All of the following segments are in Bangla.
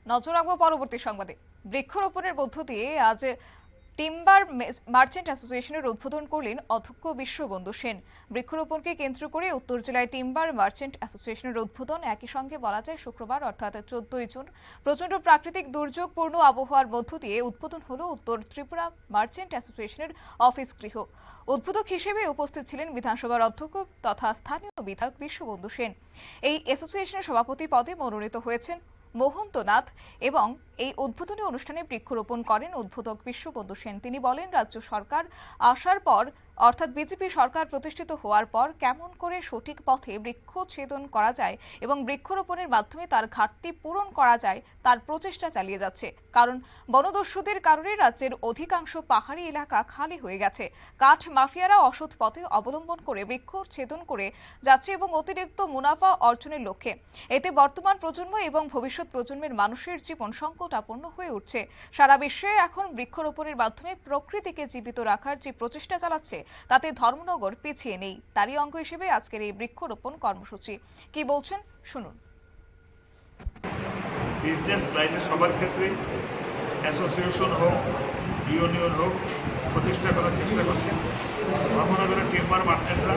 নজর রাখবো পরবর্তী সংবাদে। বৃক্ষরোপণের মধ্য দিয়ে আজ টিম্বার মার্চেন্ট অ্যাসোসিয়েশনের উদ্বোধন করলেন অধ্যক্ষ বিশ্ববন্ধু সেন। বৃক্ষরোপণকে কেন্দ্র করে উত্তর জেলায় টিম্বার মার্চেন্ট অ্যাসোসিয়েশনের উদ্বোধন একই সঙ্গে বলা যায় শুক্রবার অর্থাৎ 14ই জুন প্রচন্ড প্রাকৃতিক দুর্যোগপূর্ণ আবহাওয়ার মধ্য দিয়ে উদ্বোধন হলো উত্তর ত্রিপুরা মার্চেন্ট অ্যাসোসিয়েশনের অফিস গৃহ। উদ্বোধক হিসেবে উপস্থিত ছিলেন বিধানসভার অধ্যক্ষ তথা স্থানীয় বিধায়ক বিশ্ববন্ধু সেন। এই অ্যাসোসিয়েশনের সভাপতি পদে মনোনীত হয়েছেন মোহন্ত নাথ এবং এই উদ্বোধনী অনুষ্ঠানে বৃক্ষরোপণ করেন উদ্বোধক বিশ্ববন্ধু সেন। তিনি বলেন, রাজ্য সরকার আসার পর অর্থাৎ বিজেপি সরকার প্রতিষ্ঠিত হওয়ার পর কেমন করে সঠিক পথে বৃক্ষচ্ছেদন করা যায় এবং বৃক্ষরোপণের মাধ্যমে তার ঘাটতি পূরণ করা যায় তার প্রচেষ্টা চালিয়ে যাচ্ছে। কারণ বনদস্যুদের কারণে রাজ্যের অধিকাংশ পাহাড়ি এলাকা খালি হয়ে গেছে। কাঠ মাফিয়ারা অসৎ পথে অবলম্বন করে বৃক্ষচ্ছেদন করে যাচ্ছে এবং অতিরিক্ত মুনাফা অর্জনের লক্ষ্যে। এতে বর্তমান প্রজন্ম এবং ভবিষ্যৎ প্রজন্মের মানুষের জীবন সংকটাপন্ন হয়ে উঠছে। সারা বিশ্বে এখন বৃক্ষরোপণের মাধ্যমে প্রকৃতিকে জীবিত রাখার যে প্রচেষ্টা চালাচ্ছে তাতে ধর্মনগর পিছিয়ে নেই। তারই অঙ্গ হিসেবে আজকের এই বৃক্ষরোপণ কর্মসূচি। কি বলছেন শুনুন। বিজনেস লাইনে সবার ক্ষেত্রে অ্যাসোসিয়েশন হোক, ইউনিয়ন হোক, প্রতিষ্ঠা করার চেষ্টা করছে। ধর্মনগরের টিম্বার মার্চেন্টরা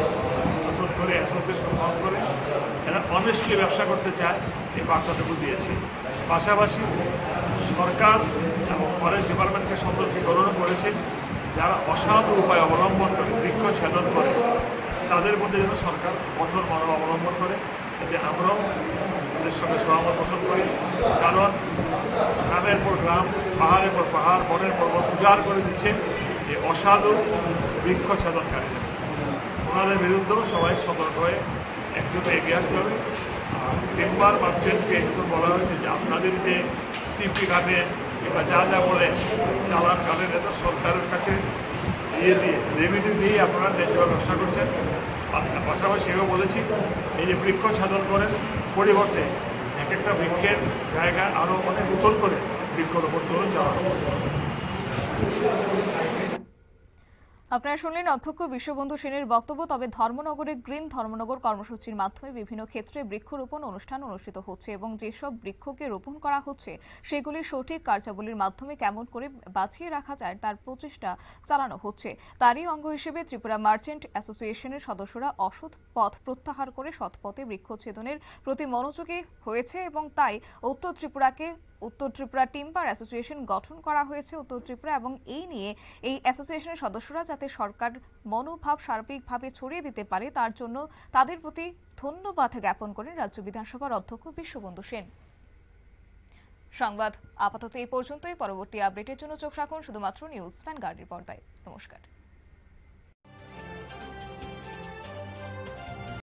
নতুন করে অ্যাসোসিয়েশন ফর্ম করে এরা অনেস্টলি ব্যবসা করতে চায়, এই বার্তাটুকু দিয়েছে। পাশাপাশি সরকার এবং ফরেস্ট ডিপার্টমেন্টকে সতর্কীকরণ করেছে, যারা অসাধু উপায় অবলম্বন করে বৃক্ষ ছেদন করে তাদের মধ্যে যেন সরকার কঠোর মনোভাব অবলম্বন করে। এতে আমরাও এদের সঙ্গে সহমত পোষণ করি। কারণ গ্রামের পর গ্রাম, পাহাড়ের পর পাহাড়, বনের পর্বত উজাড় করে দিচ্ছে এই অসাধু বৃক্ষ ছেদনকারীরা। ওনাদের বিরুদ্ধেও সবাই সতর্ক হয়ে একজনে এগিয়ে আসতে হবে। আর টিম্বার মার্চেন্টকে একটু বলা হয়েছে যে আপনাদের যে টিপি কাটে কিংবা যা যা বলে চালান কাটেন, এটা সরকারের কাছে দিয়ে রেভিনিউ দিয়ে আপনারা ন্যায্য ব্যবসা করছেন। পাশাপাশি এও বলেছি, এই যে বৃক্ষ ছেদন করেন পরিবর্তে এক একটা বৃক্ষের জায়গায় আরও অনেক নতুন করে বৃক্ষরোপণ করুন যাওয়া হবে। আপনারা শুনলেন অধ্যক্ষ বিশ্ববন্ধু সেনের বক্তব্য। তবে ধর্মনগরে গ্রিন ধর্মনগর কর্মসূচির মাধ্যমে বিভিন্ন ক্ষেত্রে বৃক্ষরোপণ অনুষ্ঠান অনুষ্ঠিত হচ্ছে এবং যেসব বৃক্ষকে রোপণ করা হচ্ছে সেগুলি সঠিক কার্যাবলীর মাধ্যমে কেমন করে বাঁচিয়ে রাখা যায় তার প্রচেষ্টা চালানো হচ্ছে। তারই অঙ্গ হিসেবে ত্রিপুরা মার্চেন্ট অ্যাসোসিয়েশনের সদস্যরা অসৎ পথ প্রত্যাহার করে সৎ পথে বৃক্ষচ্ছেদনের প্রতি মনোযোগী হয়েছে এবং তাই উত্তর ত্রিপুরা টিম্বার অ্যাসোসিয়েশন গঠন করা হয়েছে উত্তর ত্রিপুরা। এবং এই নিয়ে এই অ্যাসোসিয়েশনের সদস্যরা যাতে সরকার মনোভাব সার্বিকভাবে ছড়িয়ে দিতে পারে তার জন্য তাদের প্রতি ধন্যবাদ জ্ঞাপন করেন রাজ্য বিধানসভার অধ্যক্ষ বিশ্ববন্ধু সেন। সংবাদ আপাতত এই পর্যন্তই। পরবর্তী আপডেটের জন্য চোখ রাখুন শুধুমাত্র নিউজ ভ্যানগার্ডের পর্দায়। নমস্কার।